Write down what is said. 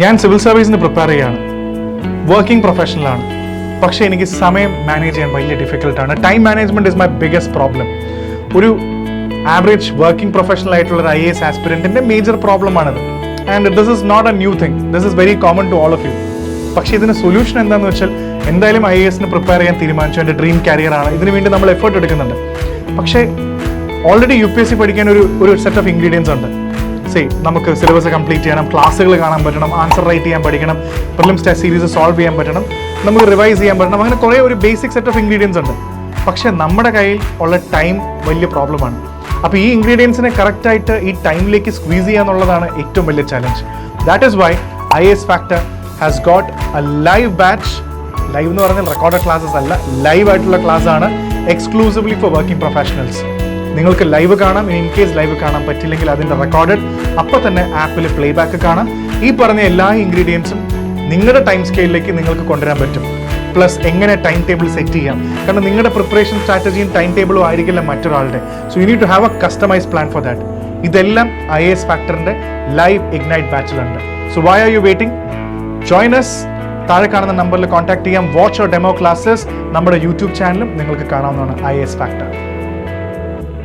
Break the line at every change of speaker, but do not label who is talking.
ഞാൻ സിവിൽ സർവീസിന് പ്രിപ്പയർ ചെയ്യാണ്, വർക്കിംഗ് പ്രൊഫഷണലാണ്. പക്ഷേ എനിക്ക് സമയം മാനേജ് ചെയ്യാൻ വലിയ ഡിഫിക്കൽട്ടാണ്. Time management is my biggest problem. ഒരു ആവറേജ് വർക്കിംഗ് പ്രൊഫഷണൽ ആയിട്ടുള്ള ഒരു IAS ആസ്പിരൻറ്റിൻ്റെ മേജർ പ്രോബ്ലമാണിത്. And this is not a new thing, this is very common to all of you. പക്ഷേ ഇതിന് സൊല്യൂഷൻ എന്താണെന്ന് വെച്ചാൽ എന്തായാലും IASന് പ്രിപ്പയർ ചെയ്യാൻ തീരുമാനിച്ചു. എൻ്റെ ഡ്രീം കരിയറാണ്, ഇതിനു വേണ്ടി നമ്മൾ എഫേർട്ട് എടുക്കുന്നുണ്ട്. പക്ഷേ ഓൾറെഡി UPSC പഠിക്കാൻ ഒരു സെറ്റ് ഓഫ് ഇൻഗ്രീഡിയൻസ് ഉണ്ട്. നമുക്ക് സിലബസ് കംപ്ലീറ്റ് ചെയ്യണം, ക്ലാസ്സുകൾ കാണാൻ പറ്റണം, ആൻസർ റൈറ്റ് ചെയ്യാൻ പഠിക്കണം, പ്രിലിംസ് ടെസ്റ്റ് സീരീസ് സോൾവ് ചെയ്യാൻ പറ്റണം, നമുക്ക് റിവൈസ് ചെയ്യാൻ പറ്റണം. അങ്ങനെ കുറേ ഒരു ബേസിക് സെറ്റ് ഓഫ് ഇൻഗ്രീഡിയൻസ് ഉണ്ട്. പക്ഷേ നമ്മുടെ കയ്യിൽ ഉള്ള ടൈം വലിയ പ്രോബ്ലമാണ്. അപ്പോൾ ഈ ഇൻഗ്രീഡിയൻസിനെ കറക്റ്റായിട്ട് ഈ ടൈമിലേക്ക് സ്ക്വീസ് ചെയ്യുക എന്നുള്ളതാണ് ഏറ്റവും വലിയ challenge. That is why IAS factor has got a live batch. Live എന്ന് പറഞ്ഞാൽ റെക്കോർഡഡ് ക്ലാസ്സസ് അല്ല, ലൈവ് ആയിട്ടുള്ള ക്ലാസ് ആണ്, എക്സ്ക്ലൂസീവ്ലി ഫോർ വർക്കിംഗ് പ്രൊഫഷണൽസ്. നിങ്ങൾക്ക് ലൈവ് കാണാം. ഇൻ കേസ് ലൈവ് കാണാൻ പറ്റില്ലെങ്കിൽ അതിൻ്റെ റെക്കോർഡഡ് അപ്പോൾ തന്നെ ആപ്പിൽ പ്ലേ ബാക്ക് കാണാം. ഈ പറഞ്ഞ എല്ലാ ഇൻഗ്രീഡിയൻസും നിങ്ങളുടെ ടൈം സ്കെയിലിലേക്ക് നിങ്ങൾക്ക് കൊണ്ടുവരാൻ പറ്റും. പ്ലസ് എങ്ങനെ ടൈം ടേബിൾ സെറ്റ് ചെയ്യാം, കാരണം നിങ്ങളുടെ പ്രിപ്പറേഷൻ സ്ട്രാറ്റജിയും ടൈം ടേബിളും ആയിരിക്കില്ല മറ്റൊരാളുടെ. So you need to have a customised plan for that. ഇതെല്ലാം IAS ഫാക്ടറിൻ്റെ ലൈവ് ഇഗ്നൈറ്റ് ബാച്ചിലുണ്ട്. So why are you waiting? Join us. താഴെ കാണുന്ന നമ്പറിൽ കോൺടാക്ട് ചെയ്യാം. വാച്ച് ഓർ ഡെമോ ക്ലാസ്സസ് നമ്മുടെ യൂട്യൂബ് ചാനലും നിങ്ങൾക്ക് കാണാവുന്നതാണ്. IAS factor.